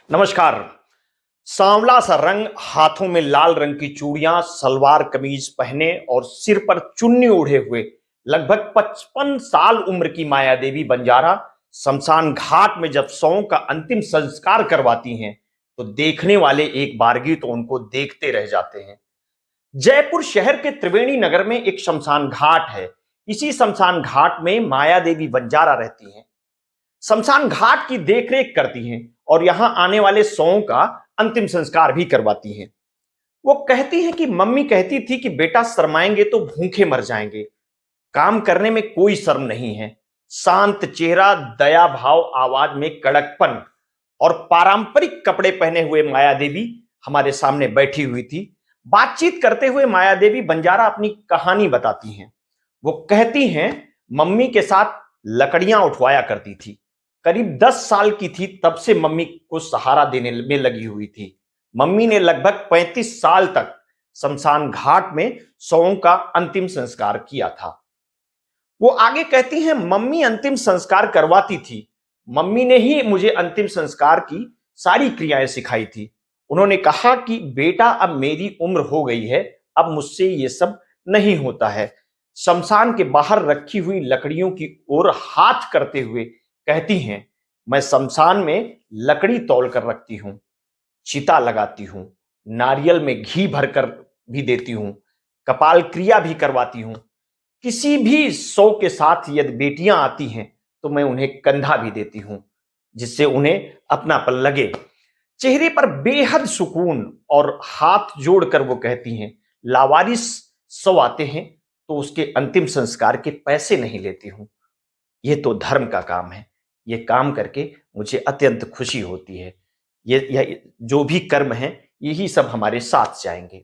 नमस्कार। सांवला सा रंग, हाथों में लाल रंग की चूड़ियां, सलवार कमीज पहने और सिर पर चुन्नी ओढ़े हुए लगभग 55 साल उम्र की माया देवी बंजारा शमशान घाट में जब शवों का अंतिम संस्कार करवाती हैं तो देखने वाले एक बारगी तो उनको देखते रह जाते हैं। जयपुर शहर के त्रिवेणी नगर में एक शमशान घाट है। इसी शमशान घाट में माया देवी बंजारा रहती हैं। शमशान घाट की देखरेख करती हैं और यहां आने वाले शवों का अंतिम संस्कार भी करवाती हैं। वो कहती हैं कि मम्मी कहती थी कि बेटा शर्माएंगे तो भूखे मर जाएंगे। काम करने में कोई शर्म नहीं है। शांत चेहरा, दया भाव आवाज में कड़कपन और पारंपरिक कपड़े पहने हुए माया देवी हमारे सामने बैठी हुई थी। बातचीत करते हुए माया देवी बंजारा अपनी कहानी बताती हैं। वो कहती हैं मम्मी के साथ लकड़ियां उठवाया करती थी। करीब 10 साल की थी तब से मम्मी को सहारा देने में लगी हुई थी। मम्मी ने लगभग 35 साल तक शमशान घाट में शवों का अंतिम संस्कार किया था। वो आगे कहती हैं मम्मी अंतिम संस्कार करवाती थी। मम्मी ने ही मुझे अंतिम संस्कार की सारी क्रियाएं सिखाई थी। उन्होंने कहा कि बेटा अब मेरी उम्र हो गई है, अब मुझसे ये सब नहीं होता है। शमशान के बाहर रखी हुई लकड़ियों की ओर हाथ करते हुए कहती हैं मैं शमशान में लकड़ी तौल कर रखती हूं, चिता लगाती हूं, नारियल में घी भरकर भी देती हूं, कपाल क्रिया भी करवाती हूं। किसी भी सौ के साथ यदि बेटियां आती हैं तो मैं उन्हें कंधा भी देती हूं जिससे उन्हें अपनापन लगे। चेहरे पर बेहद सुकून और हाथ जोड़कर वो कहती हैं लावारिस सौ आते हैं तो उसके अंतिम संस्कार के पैसे नहीं लेती हूं। ये तो धर्म का काम है। ये काम करके मुझे अत्यंत खुशी होती है। ये जो भी कर्म है यही सब हमारे साथ जाएंगे।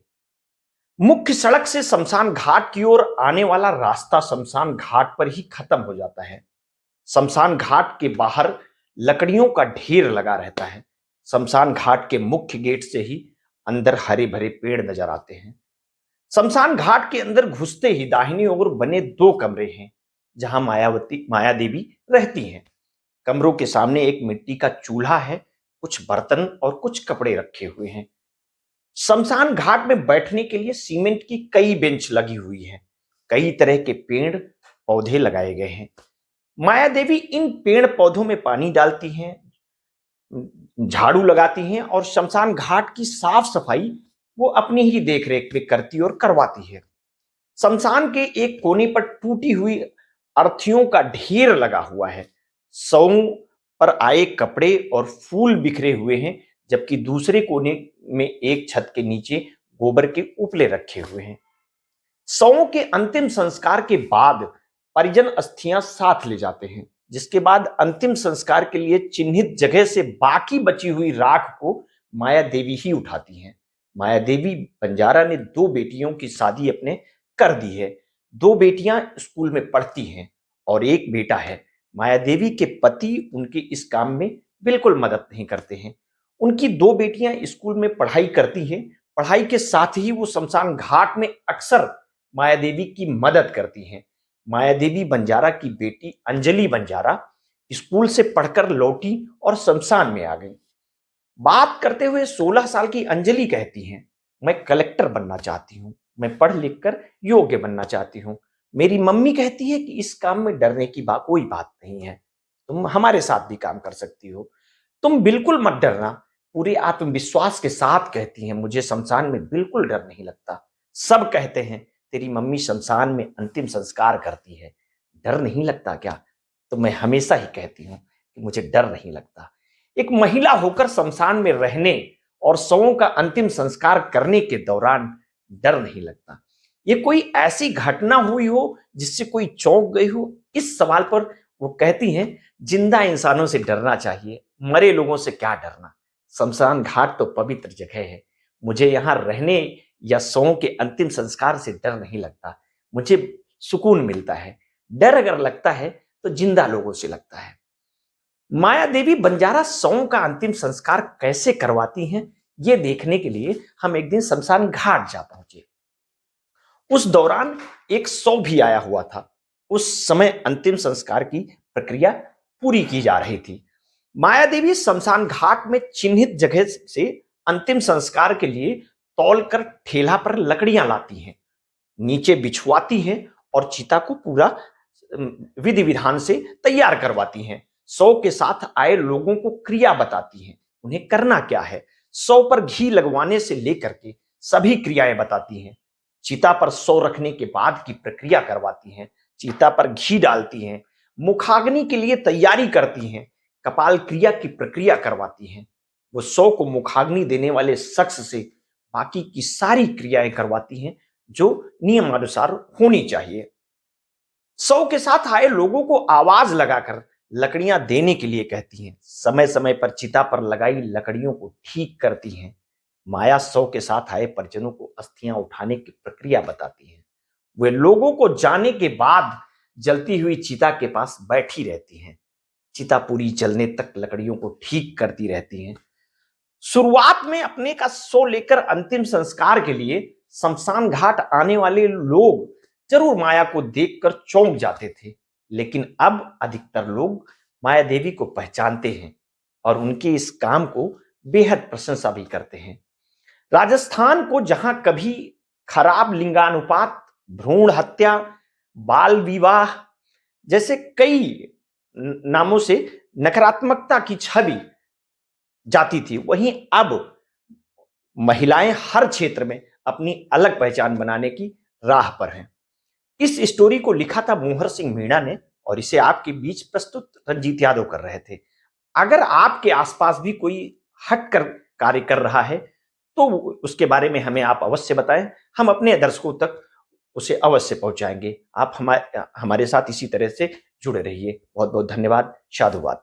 मुख्य सड़क से शमशान घाट की ओर आने वाला रास्ता शमशान घाट पर ही खत्म हो जाता है। शमशान घाट के बाहर लकड़ियों का ढेर लगा रहता है। शमशान घाट के मुख्य गेट से ही अंदर हरे भरे पेड़ नजर आते हैं। शमशान घाट के अंदर घुसते ही दाहिनी ओर बने 2 कमरे हैं जहां माया देवी रहती हैं। कमरों के सामने एक मिट्टी का चूल्हा है, कुछ बर्तन और कुछ कपड़े रखे हुए हैं। शमशान घाट में बैठने के लिए सीमेंट की कई बेंच लगी हुई हैं। कई तरह के पेड़ पौधे लगाए गए हैं। माया देवी इन पेड़ पौधों में पानी डालती हैं, झाड़ू लगाती हैं और शमशान घाट की साफ सफाई वो अपनी ही देखरेख में करती और करवाती है। शमशान के एक कोने पर टूटी हुई अर्थियों का ढेर लगा हुआ है। शवों पर आए कपड़े और फूल बिखरे हुए हैं, जबकि दूसरे कोने में एक छत के नीचे गोबर के उपले रखे हुए हैं। शवों के अंतिम संस्कार के बाद परिजन अस्थियां साथ ले जाते हैं, जिसके बाद अंतिम संस्कार के लिए चिन्हित जगह से बाकी बची हुई राख को माया देवी ही उठाती हैं। माया देवी बंजारा ने 2 बेटियों की शादी अपने कर दी है। 2 बेटियां स्कूल में पढ़ती हैं और एक बेटा है। माया देवी के पति उनके इस काम में बिल्कुल मदद नहीं करते हैं। उनकी 2 बेटियां स्कूल में पढ़ाई करती हैं। पढ़ाई के साथ ही वो शमशान घाट में अक्सर माया देवी की मदद करती हैं। माया देवी बंजारा की बेटी अंजलि बंजारा स्कूल से पढ़कर लौटी और शमशान में आ गई। बात करते हुए 16 साल की अंजलि कहती हैं मैं कलेक्टर बनना चाहती हूँ, मैं पढ़ लिख कर योग्य बनना चाहती हूँ। मेरी मम्मी कहती है कि इस काम में डरने की कोई बात नहीं है, तुम हमारे साथ भी काम कर सकती हो, तुम बिल्कुल मत डरना। पूरे आत्मविश्वास के साथ कहती हैं मुझे शमशान में बिल्कुल डर नहीं लगता। सब कहते हैं तेरी मम्मी शमशान में अंतिम संस्कार करती है, डर नहीं लगता क्या? तो मैं हमेशा ही कहती हूँ कि मुझे डर नहीं लगता। एक महिला होकर शमशान में रहने और शवों का अंतिम संस्कार करने के दौरान डर नहीं लगता। ये कोई ऐसी घटना हुई हो जिससे कोई चौंक गई हो? इस सवाल पर वो कहती हैं जिंदा इंसानों से डरना चाहिए, मरे लोगों से क्या डरना। शमशान घाट तो पवित्र जगह है। मुझे यहां रहने या शवों के अंतिम संस्कार से डर नहीं लगता। मुझे सुकून मिलता है। डर अगर लगता है तो जिंदा लोगों से लगता है। माया देवी बंजारा शवों का अंतिम संस्कार कैसे करवाती हैं, ये देखने के लिए हम एक दिन शमशान घाट जा पहुंचे। उस दौरान एक शव भी आया हुआ था। उस समय अंतिम संस्कार की प्रक्रिया पूरी की जा रही थी। माया देवी शमशान घाट में चिन्हित जगह से अंतिम संस्कार के लिए तौलकर ठेला पर लकड़ियां लाती हैं, नीचे बिछवाती हैं और चिता को पूरा विधि विधान से तैयार करवाती हैं। शव के साथ आए लोगों को क्रिया बताती हैं, उन्हें करना क्या है। शव पर घी लगवाने से लेकर के सभी क्रियाएं बताती हैं। चिता पर शव रखने के बाद की प्रक्रिया करवाती हैं, चिता पर घी डालती हैं, मुखाग्नि के लिए तैयारी करती हैं, कपाल क्रिया की प्रक्रिया करवाती हैं। वो शव को मुखाग्नि देने वाले शख्स से बाकी की सारी क्रियाएं करवाती हैं जो नियमानुसार होनी चाहिए। शव के साथ आए लोगों को आवाज लगाकर लकड़ियां देने के लिए कहती हैं, समय समय पर चिता पर लगाई लकड़ियों को ठीक करती हैं। माया शव के साथ आए परिजनों को अस्थियां उठाने की प्रक्रिया बताती हैं। वे लोगों को जाने के बाद जलती हुई चिता के पास बैठी रहती हैं, चिता पूरी जलने तक लकड़ियों को ठीक करती रहती हैं। शुरुआत में अपने का शव लेकर अंतिम संस्कार के लिए शमशान घाट आने वाले लोग जरूर माया को देखकर चौंक जाते थे, लेकिन अब अधिकतर लोग माया देवी को पहचानते हैं और उनके इस काम को बेहद प्रशंसा भी करते हैं। राजस्थान को जहां कभी खराब लिंगानुपात, भ्रूण हत्या, बाल विवाह जैसे कई नामों से नकारात्मकता की छवि जाती थी, वहीं अब महिलाएं हर क्षेत्र में अपनी अलग पहचान बनाने की राह पर हैं। इस स्टोरी को लिखा था मोहर सिंह मीणा ने और इसे आपके बीच प्रस्तुत रंजीत यादव कर रहे थे। अगर आपके आसपास भी कोई हटकर कार्य कर रहा है तो उसके बारे में हमें आप अवश्य बताएं, हम अपने दर्शकों तक उसे अवश्य पहुंचाएंगे। आप हमारे साथ इसी तरह से जुड़े रहिए। बहुत बहुत धन्यवाद। साधुवाद।